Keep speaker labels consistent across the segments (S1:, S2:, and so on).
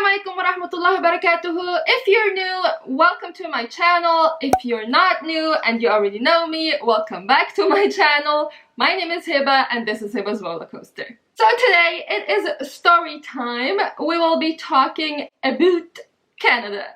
S1: Assalamualaikum warahmatullahi wabarakatuh. If you're new, welcome to my channel. If you're not new and you already know me, welcome back to my channel. My name is Hebah and this is Hebah's Rollercoaster. So today it is story time. We will be talking about Canada.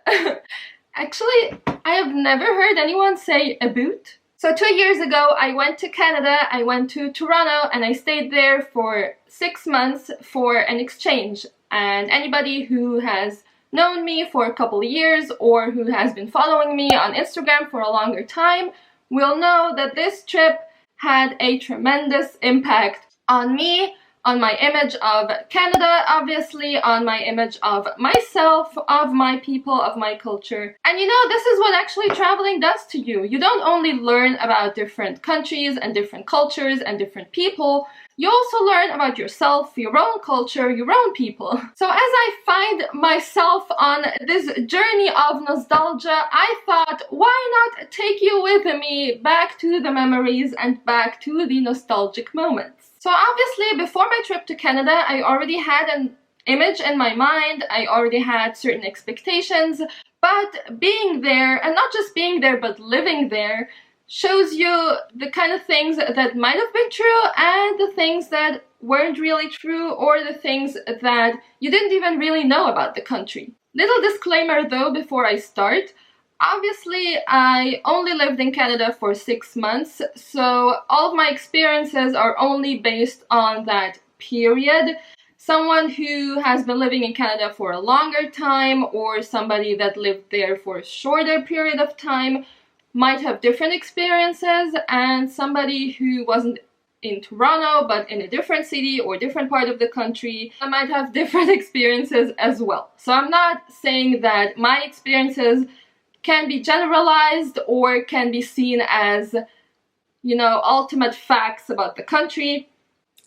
S1: Actually, I have never heard anyone say about. So 2 years ago, I went to Canada, I went to Toronto, and I stayed there for 6 months for an exchange. And anybody who has known me for a couple of years or who has been following me on Instagram for a longer time will know that this trip had a tremendous impact on me, on my image of Canada, obviously, on my image of myself, of my people, of my culture. And you know, this is what actually traveling does to you. You don't only learn about different countries and different cultures and different people, you also learn about yourself, your own culture, your own people. So as I find myself on this journey of nostalgia, I thought, why not take you with me back to the memories and back to the nostalgic moments? So obviously, before my trip to Canada, I already had an image in my mind, I already had certain expectations, but being there, and not just being there, but living there, shows you the kind of things that might have been true and the things that weren't really true, or the things that you didn't even really know about the country. Little disclaimer though before I start. Obviously, I only lived in Canada for 6 months, so all of my experiences are only based on that period. Someone who has been living in Canada for a longer time, or somebody that lived there for a shorter period of time, might have different experiences, and somebody who wasn't in Toronto but in a different city or different part of the country might have different experiences as well. So I'm not saying that my experiences can be generalized or can be seen as, you know, ultimate facts about the country.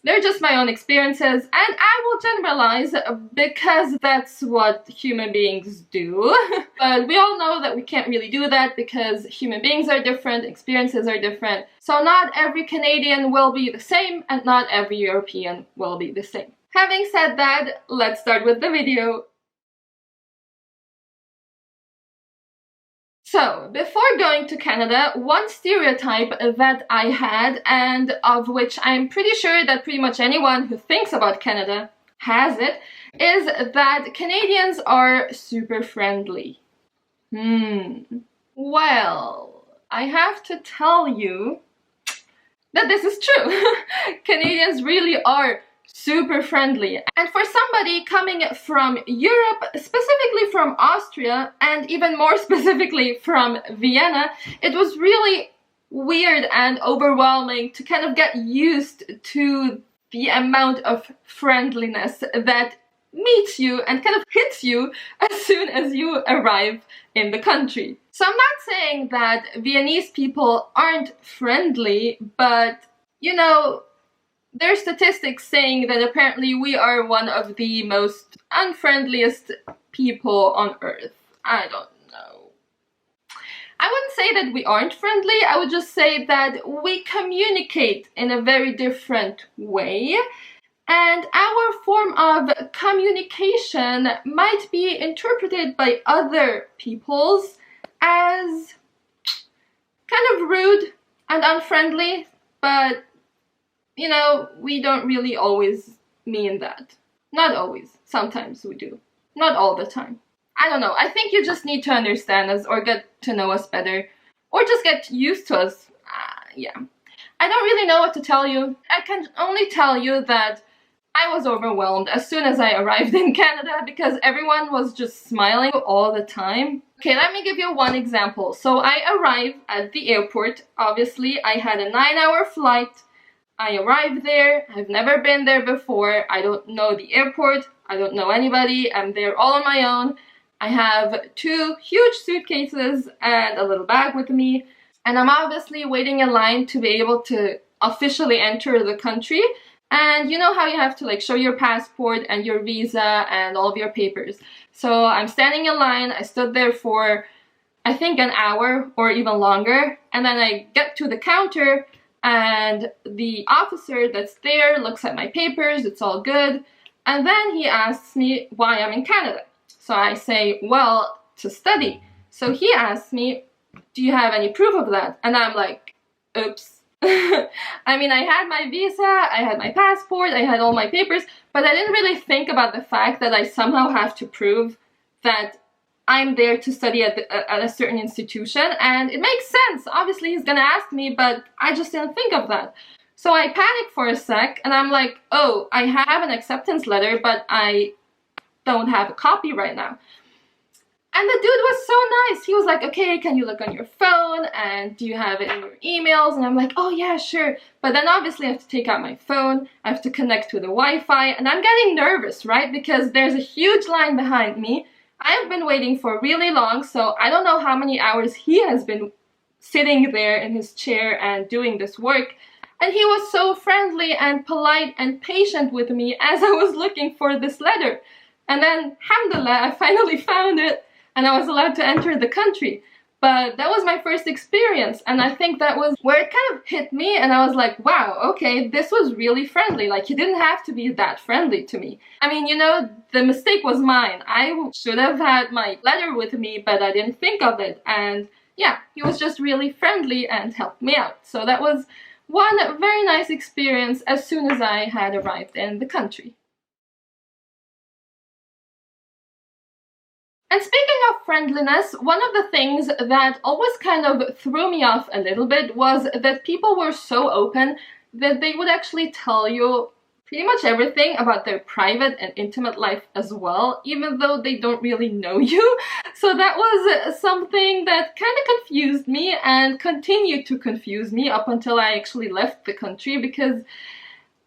S1: They're just my own experiences, and I will generalize because that's what human beings do. But we all know that we can't really do that because human beings are different, experiences are different. So not every Canadian will be the same, and not every European will be the same. Having said that, let's start with the video. So, before going to Canada, one stereotype that I had, and of which I'm pretty sure that pretty much anyone who thinks about Canada has it, is that Canadians are super friendly. Well, I have to tell you that this is true. Canadians really are super friendly. And for somebody coming from Europe, specifically from Austria, and even more specifically from Vienna, it was really weird and overwhelming to kind of get used to the amount of friendliness that meets you and kind of hits you as soon as you arrive in the country. So I'm not saying that Viennese people aren't friendly, but you know, there are statistics saying that apparently we are one of the most unfriendliest people on earth. I don't know. I wouldn't say that we aren't friendly, I would just say that we communicate in a very different way, and our form of communication might be interpreted by other peoples as kind of rude and unfriendly, but you know, we don't really always mean that. Not always. Sometimes we do. Not all the time. I don't know. I think you just need to understand us or get to know us better. Or just get used to us. Yeah. I don't really know what to tell you. I can only tell you that I was overwhelmed as soon as I arrived in Canada because everyone was just smiling all the time. Okay, let me give you one example. So I arrived at the airport. Obviously, I had a 9-hour flight. I arrived there, I've never been there before, I don't know the airport, I don't know anybody, I'm there all on my own. I have 2 huge suitcases and a little bag with me, and I'm obviously waiting in line to be able to officially enter the country. And you know how you have to like show your passport and your visa and all of your papers. So I'm standing in line, I stood there for I think an hour or even longer, and then I get to the counter and the officer that's there looks at my papers, it's all good, and then he asks me why I'm in Canada. So I say, well, to study. So he asked me, do you have any proof of that? And I'm like, oops. I mean, I had my visa, I had my passport, I had all my papers, but I didn't really think about the fact that I somehow have to prove that I'm there to study at a certain institution, and it makes sense. Obviously, he's gonna ask me, but I just didn't think of that. So I panicked for a sec, and I'm like, oh, I have an acceptance letter, but I don't have a copy right now. And the dude was so nice. He was like, okay, can you look on your phone? And do you have it in your emails? And I'm like, oh yeah, sure. But then obviously I have to take out my phone. I have to connect to the Wi-Fi. And I'm getting nervous, right? Because there's a huge line behind me. I have been waiting for really long, so I don't know how many hours he has been sitting there in his chair and doing this work. And he was so friendly and polite and patient with me as I was looking for this letter. And then, alhamdulillah, I finally found it. And I was allowed to enter the country. But that was my first experience, and I think that was where it kind of hit me, and I was like, wow, okay, this was really friendly. Like, he didn't have to be that friendly to me. I mean, you know, the mistake was mine. I should have had my letter with me, but I didn't think of it. And yeah, he was just really friendly and helped me out. So that was one very nice experience as soon as I had arrived in the country. And speaking of friendliness, one of the things that always kind of threw me off a little bit was that people were so open that they would actually tell you pretty much everything about their private and intimate life as well, even though they don't really know you. So that was something that kind of confused me and continued to confuse me up until I actually left the country, because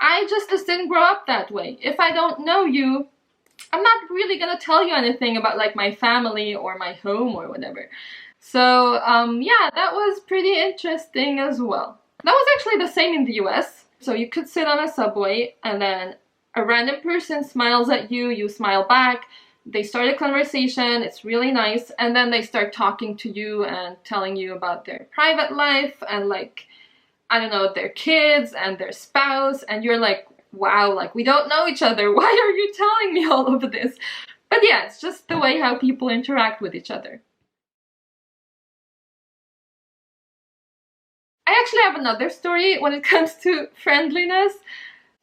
S1: I just didn't grow up that way. If I don't know you, I'm not really gonna tell you anything about like my family or my home or whatever. So yeah, that was pretty interesting as well. That was actually the same in the US. So you could sit on a subway and then a random person smiles at you, you smile back, they start a conversation, it's really nice, and then they start talking to you and telling you about their private life and like, I don't know, their kids and their spouse, and you're like, wow, like, we don't know each other. Why are you telling me all of this? But yeah, it's just the way how people interact with each other. I actually have another story when it comes to friendliness.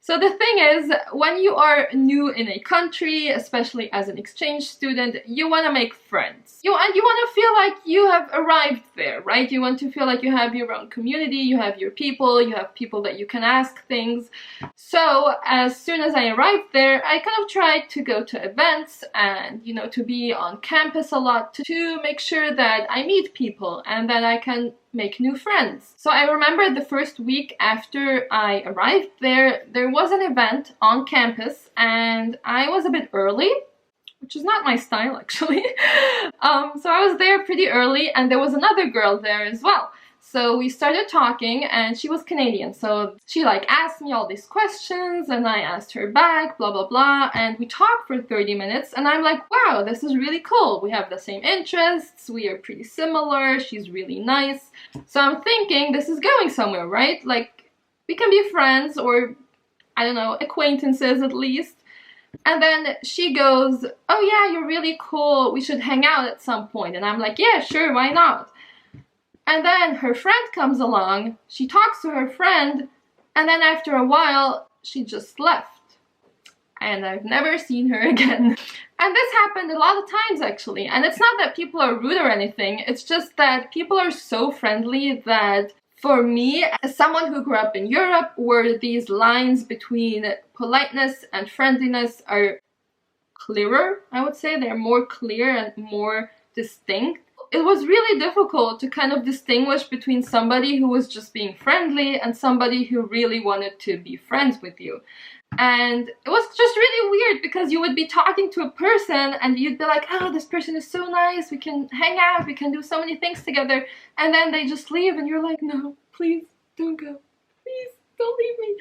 S1: So the thing is, when you are new in a country, especially as an exchange student, you want to make friends. You want to feel like you have arrived there, right? You want to feel like you have your own community, you have your people, you have people that you can ask things. So as soon as I arrived there, I kind of tried to go to events and, you know, to be on campus a lot to make sure that I meet people and that I can make new friends. So I remember the first week after I arrived there was an event on campus and I was a bit early, which is not my style actually. So I was there pretty early and there was another girl there as well. So we started talking and she was Canadian, so she like asked me all these questions and I asked her back, blah blah blah, and we talked for 30 minutes and I'm like, wow, this is really cool. We have the same interests, we are pretty similar, she's really nice. So I'm thinking this is going somewhere, right? Like, we can be friends, or I don't know, acquaintances at least. And then she goes, oh yeah, you're really cool, we should hang out at some point. And I'm like, yeah, sure, why not? And then her friend comes along, she talks to her friend, and then after a while, she just left. And I've never seen her again. And this happened a lot of times actually. And it's not that people are rude or anything, it's just that people are so friendly that for me, as someone who grew up in Europe, where these lines between politeness and friendliness are clearer, I would say, they're more clear and more distinct. It was really difficult to kind of distinguish between somebody who was just being friendly and somebody who really wanted to be friends with you. And it was just really weird because you would be talking to a person and you'd be like, oh, this person is so nice, we can hang out, we can do so many things together, and then they just leave and you're like, no, please don't go, please don't leave me.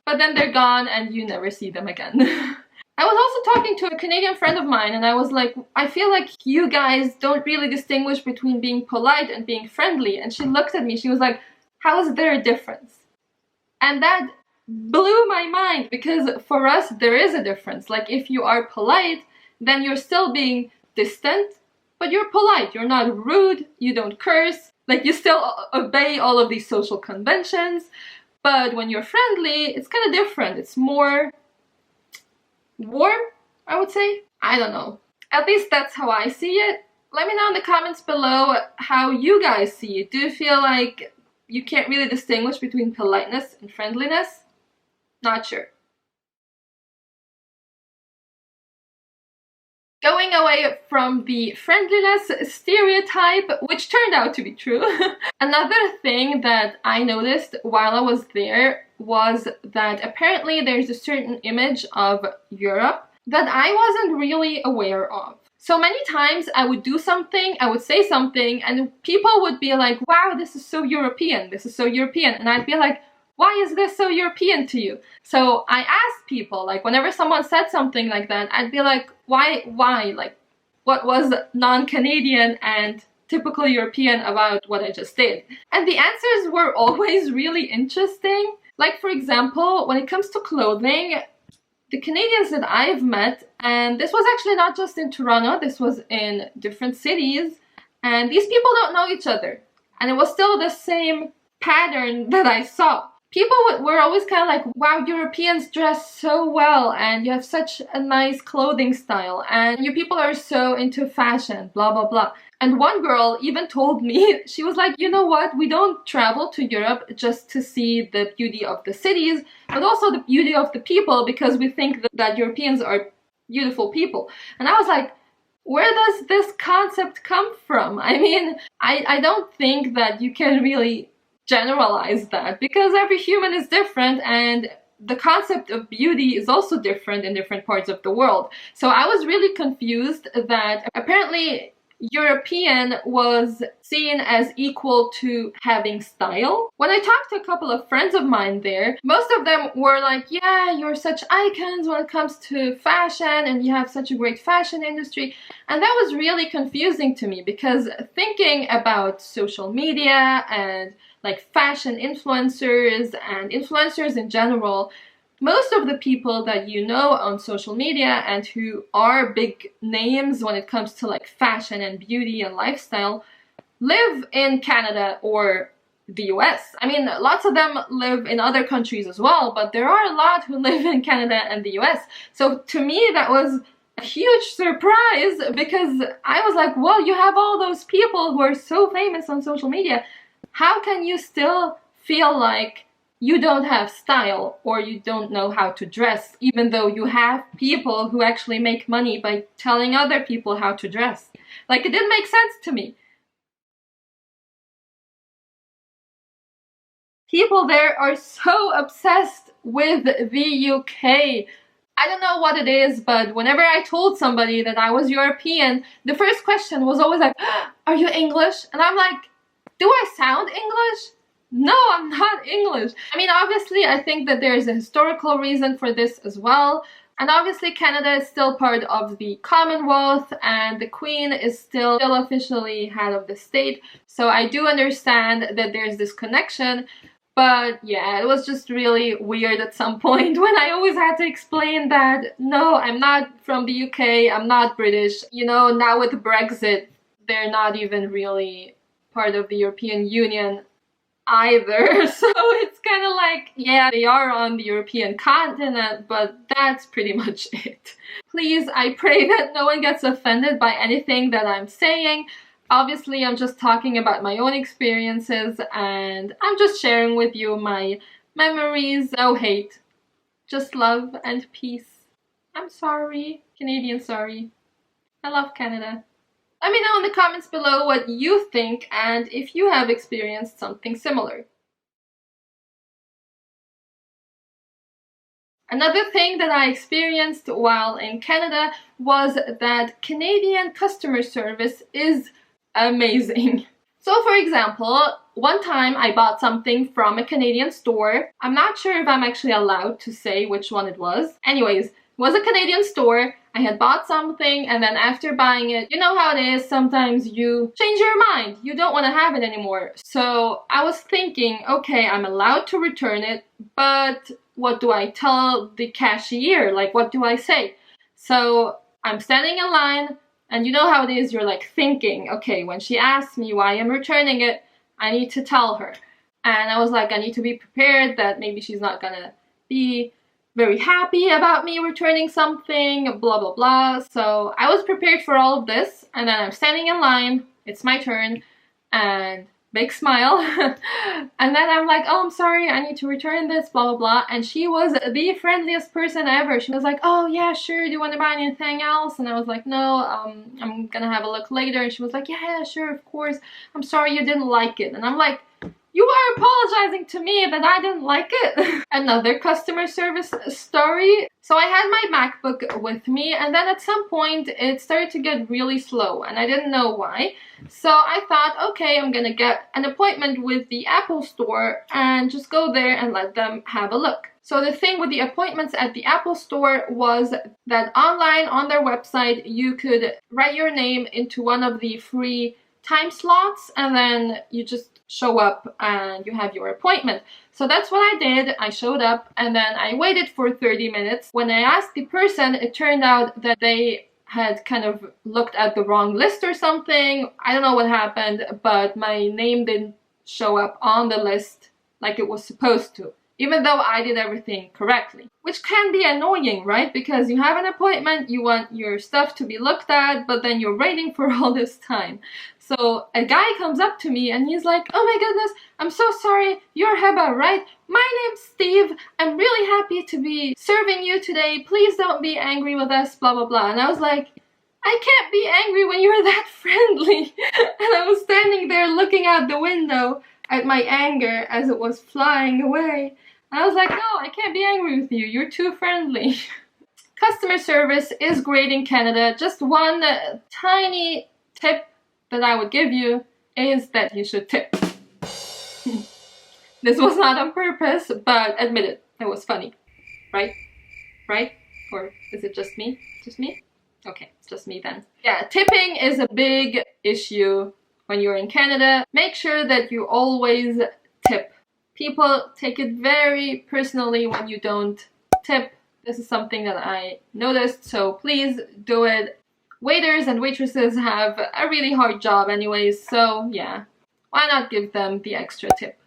S1: But then they're gone and you never see them again. I was also talking to a Canadian friend of mine and I was like, I feel like you guys don't really distinguish between being polite and being friendly. And she looked at me, she was like, how is there a difference? And that blew my mind, because for us there is a difference. Like, if you are polite, then you're still being distant, but you're polite. You're not rude, you don't curse, like you still obey all of these social conventions. But when you're friendly, it's kind of different. It's more warm, I would say. I don't know. At least that's how I see it. Let me know in the comments below how you guys see it. Do you feel like you can't really distinguish between politeness and friendliness? Not sure. Going away from the friendliness stereotype, which turned out to be true, another thing that I noticed while I was there was that apparently there's a certain image of Europe that I wasn't really aware of. So many times I would do something, I would say something, and people would be like, wow, this is so European, this is so European. And I'd be like, why is this so European to you? So I asked people, like whenever someone said something like that, I'd be like, why? Like, what was non-Canadian and typical European about what I just did? And the answers were always really interesting. Like, for example, when it comes to clothing, the Canadians that I've met, and this was actually not just in Toronto, this was in different cities, and these people don't know each other. And it was still the same pattern that I saw. People were always kind of like, wow, Europeans dress so well and you have such a nice clothing style and you people are so into fashion, blah, blah, blah. And one girl even told me, she was like, you know what, we don't travel to Europe just to see the beauty of the cities, but also the beauty of the people because we think that Europeans are beautiful people. And I was like, where does this concept come from? I mean, I don't think that you can really generalize that because every human is different and the concept of beauty is also different in different parts of the world. So I was really confused that apparently European was seen as equal to having style. When I talked to a couple of friends of mine there, most of them were like, yeah, you're such icons when it comes to fashion and you have such a great fashion industry. And that was really confusing to me because thinking about social media and like fashion influencers and influencers in general, most of the people that you know on social media and who are big names when it comes to like fashion and beauty and lifestyle live in Canada or the US. I mean, lots of them live in other countries as well, but there are a lot who live in Canada and the US. So to me, that was a huge surprise because I was like, well, you have all those people who are so famous on social media. How can you still feel like you don't have style or you don't know how to dress, even though you have people who actually make money by telling other people how to dress? Like, it didn't make sense to me. People there are so obsessed with the UK. I don't know what it is, but whenever I told somebody that I was European, the first question was always like, are you English? And I'm like, do I sound English? No, I'm not English. I mean, obviously, I think that there's a historical reason for this as well. And obviously, Canada is still part of the Commonwealth and the Queen is still officially head of the state. So I do understand that there's this connection. But yeah, it was just really weird at some point when I always had to explain that, no, I'm not from the UK, I'm not British. You know, now with Brexit, they're not even really part of the European Union either. So it's kind of like, yeah, they are on the European continent, but that's pretty much it. Please, I pray that no one gets offended by anything that I'm saying. Obviously, I'm just talking about my own experiences and I'm just sharing with you my memories. No hate, just love and peace. I'm sorry, Canadian sorry. I love Canada. Let me know in the comments below what you think and if you have experienced something similar. Another thing that I experienced while in Canada was that Canadian customer service is amazing. So for example, one time I bought something from a Canadian store. I'm not sure if I'm actually allowed to say which one it was. Anyways, it was a Canadian store. I had bought something and then after buying it, you know how it is, sometimes you change your mind. You don't want to have it anymore. So I was thinking, okay, I'm allowed to return it, but what do I tell the cashier? Like, what do I say? So I'm standing in line, and you know how it is, you're like thinking, okay, when she asks me why I'm returning it, I need to tell her. And I was like, I need to be prepared that maybe she's not gonna be very happy about me returning something, blah blah blah. So I was prepared for all of this, and then I'm standing in line, it's my turn, and big smile. And then I'm like, oh, I'm sorry, I need to return this, blah blah blah. And she was the friendliest person ever. She was like, oh yeah, sure, do you want to buy anything else? And I was like, no, I'm gonna have a look later. And she was like, yeah, sure, of course, I'm sorry you didn't like it. And I'm like, you are apologizing to me that I didn't like it. Another customer service story. So I had my MacBook with me, and then at some point it started to get really slow, and I didn't know why. So I thought, okay, I'm gonna get an appointment with the Apple Store and just go there and let them have a look. So the thing with the appointments at the Apple Store was that online on their website you could write your name into one of the free time slots, and then you just show up and you have your appointment. So that's what I did. I showed up, and then I waited for 30 minutes. When I asked the person, it turned out that they had kind of looked at the wrong list or something. I don't know what happened, but my name didn't show up on the list like it was supposed to, even though I did everything correctly. Which can be annoying, right? Because you have an appointment, you want your stuff to be looked at, but then you're waiting for all this time. So a guy comes up to me and he's like, oh my goodness, I'm so sorry, you're Hebah, right? My name's Steve, I'm really happy to be serving you today, please don't be angry with us, blah blah blah. And I was like, I can't be angry when you're that friendly. And I was standing there looking out the window at my anger as it was flying away. And I was like, no, I can't be angry with you, you're too friendly. Customer service is great in Canada. Just one tiny tip that I would give you is that you should tip. This was not on purpose, but admit it, it was funny. Right? Right? Or is it just me? Just me? Okay, it's just me then. Yeah, tipping is a big issue when you're in Canada. Make sure that you always tip. People take it very personally when you don't tip. This is something that I noticed, so please do it. Waiters and waitresses have a really hard job anyways, so yeah, why not give them the extra tip?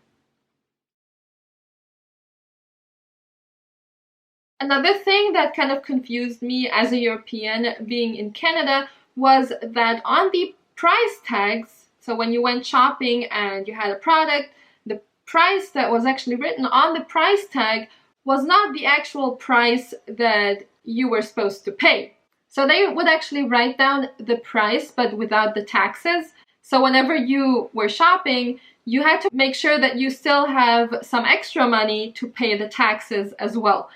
S1: Another thing that kind of confused me as a European being in Canada was that on the price tags, so when you went shopping and you had a product, the price that was actually written on the price tag was not the actual price that you were supposed to pay. So they would actually write down the price but without the taxes. So whenever you were shopping, you had to make sure that you still have some extra money to pay the taxes as well.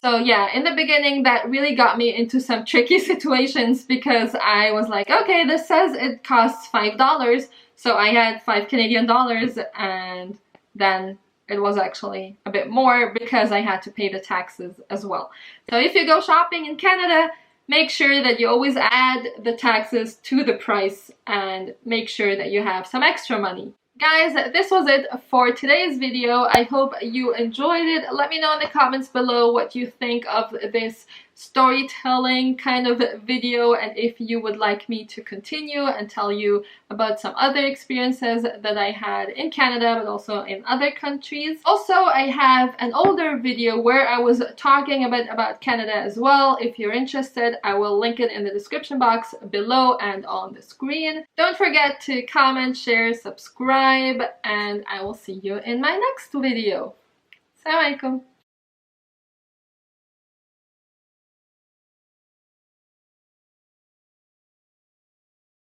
S1: So yeah, in the beginning that really got me into some tricky situations because I was like, okay, this says it costs $5, so I had 5 Canadian dollars, and then it was actually a bit more because I had to pay the taxes as well. So if you go shopping in Canada, make sure that you always add the taxes to the price and make sure that you have some extra money. Guys, this was it for today's video. I hope you enjoyed it. Let me know in the comments below what you think of this storytelling kind of video, and if you would like me to continue and tell you about some other experiences that I had in Canada but also in other countries. Also, I have an older video where I was talking about Canada as well. If you're interested, I will link it in the description box below and on the screen. Don't forget to comment, share, subscribe, and I will see you in my next video. Assalamu alaikum.